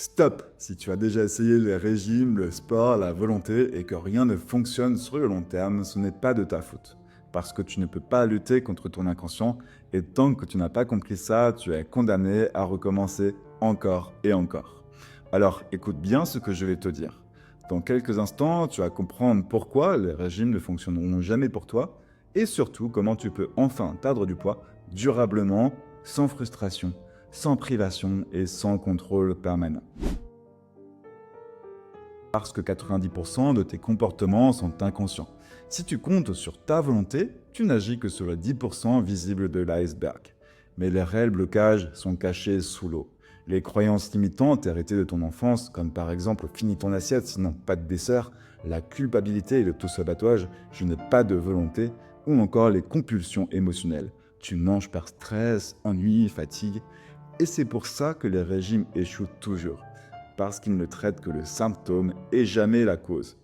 Stop si tu as déjà essayé les régimes, le sport, la volonté et que rien ne fonctionne sur le long terme, ce n'est pas de ta faute. Parce que tu ne peux pas lutter contre ton inconscient et tant que tu n'as pas compris ça, tu es condamné à recommencer encore et encore. Alors écoute bien ce que je vais te dire. Dans quelques instants, tu vas comprendre pourquoi les régimes ne fonctionneront jamais pour toi et surtout comment tu peux enfin perdre du poids durablement, sans frustration, sans privation et sans contrôle permanent. Parce que 90% de tes comportements sont inconscients. Si tu comptes sur ta volonté, tu n'agis que sur le 10% visible de l'iceberg. Mais les réels blocages sont cachés sous l'eau. Les croyances limitantes héritées de ton enfance, comme par exemple finis ton assiette sinon pas de dessert, la culpabilité et l'auto-sabotage, je n'ai pas de volonté, ou encore les compulsions émotionnelles. Tu manges par stress, ennui, fatigue. Et c'est pour ça que les régimes échouent toujours, parce qu'ils ne traitent que le symptôme et jamais la cause.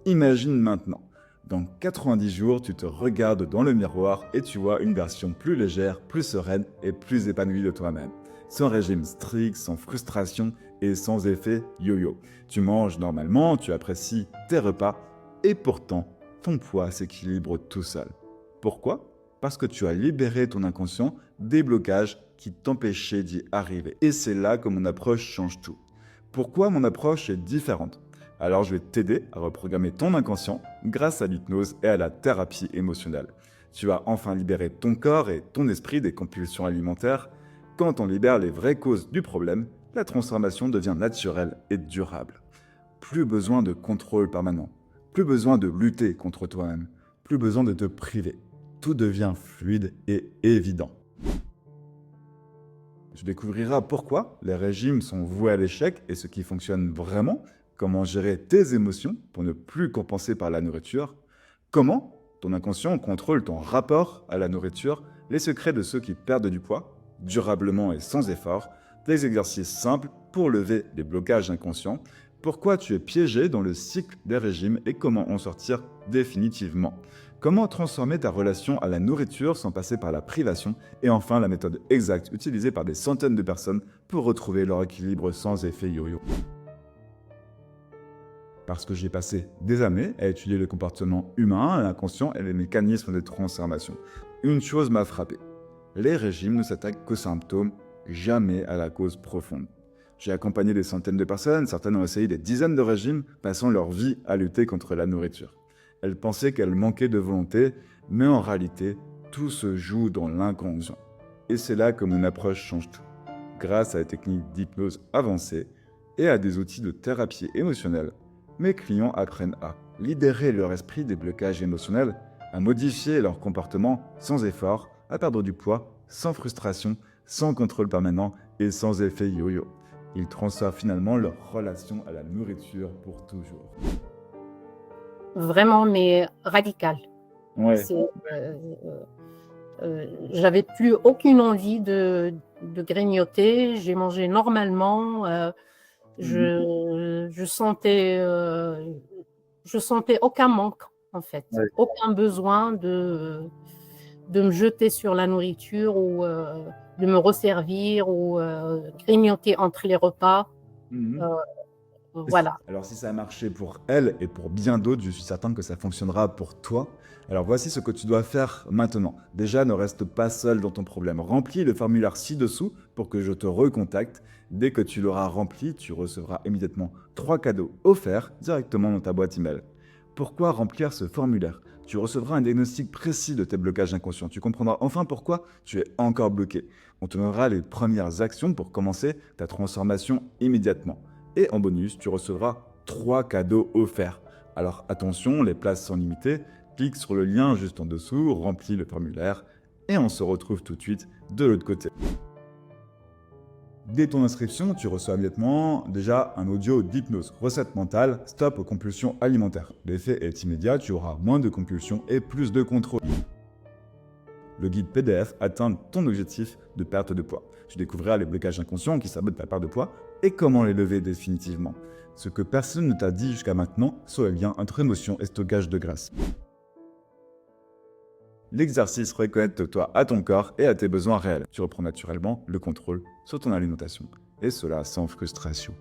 Imagine maintenant, dans 90 jours, tu te regardes dans le miroir et tu vois une version plus légère, plus sereine et plus épanouie de toi-même. Sans régime strict, sans frustration et sans effet yo-yo. Tu manges normalement, tu apprécies tes repas et pourtant, ton poids s'équilibre tout seul. Pourquoi ? Parce que tu as libéré ton inconscient des blocages qui t'empêchaient d'y arriver. Et c'est là que mon approche change tout. Pourquoi mon approche est différente ? Alors je vais t'aider à reprogrammer ton inconscient grâce à l'hypnose et à la thérapie émotionnelle. Tu vas enfin libérer ton corps et ton esprit des compulsions alimentaires. Quand on libère les vraies causes du problème, la transformation devient naturelle et durable. Plus besoin de contrôle permanent, plus besoin de lutter contre toi-même, plus besoin de te priver. Tout devient fluide et évident. Tu découvriras pourquoi les régimes sont voués à l'échec et ce qui fonctionne vraiment, comment gérer tes émotions pour ne plus compenser par la nourriture, comment ton inconscient contrôle ton rapport à la nourriture, les secrets de ceux qui perdent du poids, durablement et sans effort, des exercices simples pour lever les blocages inconscients, pourquoi tu es piégé dans le cycle des régimes et comment en sortir définitivement. Comment transformer ta relation à la nourriture sans passer par la privation et enfin la méthode exacte utilisée par des centaines de personnes pour retrouver leur équilibre sans effet yo-yo. Parce que j'ai passé des années à étudier le comportement humain, l'inconscient et les mécanismes de transformation. Une chose m'a frappé. Les régimes ne s'attaquent qu'aux symptômes, jamais à la cause profonde. J'ai accompagné des centaines de personnes, certaines ont essayé des dizaines de régimes, passant leur vie à lutter contre la nourriture. Elles pensaient qu'elles manquaient de volonté, mais en réalité, tout se joue dans l'inconscient. Et c'est là que mon approche change tout. Grâce à des techniques d'hypnose avancées et à des outils de thérapie émotionnelle, mes clients apprennent à libérer leur esprit des blocages émotionnels, à modifier leur comportement sans effort, à perdre du poids, sans frustration, sans contrôle permanent et sans effet yo-yo. Ils transforment finalement leur relation à la nourriture pour toujours. Vraiment, mais radical. Ouais. C'est, j'avais plus aucune envie de grignoter. J'ai mangé normalement. Je sentais aucun manque, en fait, Ouais. aucun besoin de me jeter sur la nourriture ou de me resservir ou grignoter entre les repas. Mhm. Euh, voilà. Alors si ça a marché pour elle et pour bien d'autres, je suis certain que ça fonctionnera pour toi. Alors voici ce que tu dois faire maintenant. Déjà, ne reste pas seul dans ton problème. Remplis le formulaire ci-dessous pour que je te recontacte. Dès que tu l'auras rempli, tu recevras immédiatement 3 cadeaux offerts directement dans ta boîte email. Pourquoi remplir ce formulaire ? Tu recevras un diagnostic précis de tes blocages inconscients. Tu comprendras enfin pourquoi tu es encore bloqué. On te donnera les premières actions pour commencer ta transformation immédiatement. Et en bonus, tu recevras 3 cadeaux offerts. Alors attention, les places sont limitées. Clique sur le lien juste en dessous, remplis le formulaire et on se retrouve tout de suite de l'autre côté. Dès ton inscription, tu reçois immédiatement déjà un audio d'hypnose, recette mentale, stop aux compulsions alimentaires. L'effet est immédiat, tu auras moins de compulsions et plus de contrôle. Le guide PDF atteint ton objectif de perte de poids. Tu découvriras les blocages inconscients qui sabotent ta perte de poids et comment les lever définitivement. Ce que personne ne t'a dit jusqu'à maintenant sur le lien entre émotion et stockage de graisse. L'exercice reconnecte-toi à ton corps et à tes besoins réels. Tu reprends naturellement le contrôle sur ton alimentation. et cela sans frustration.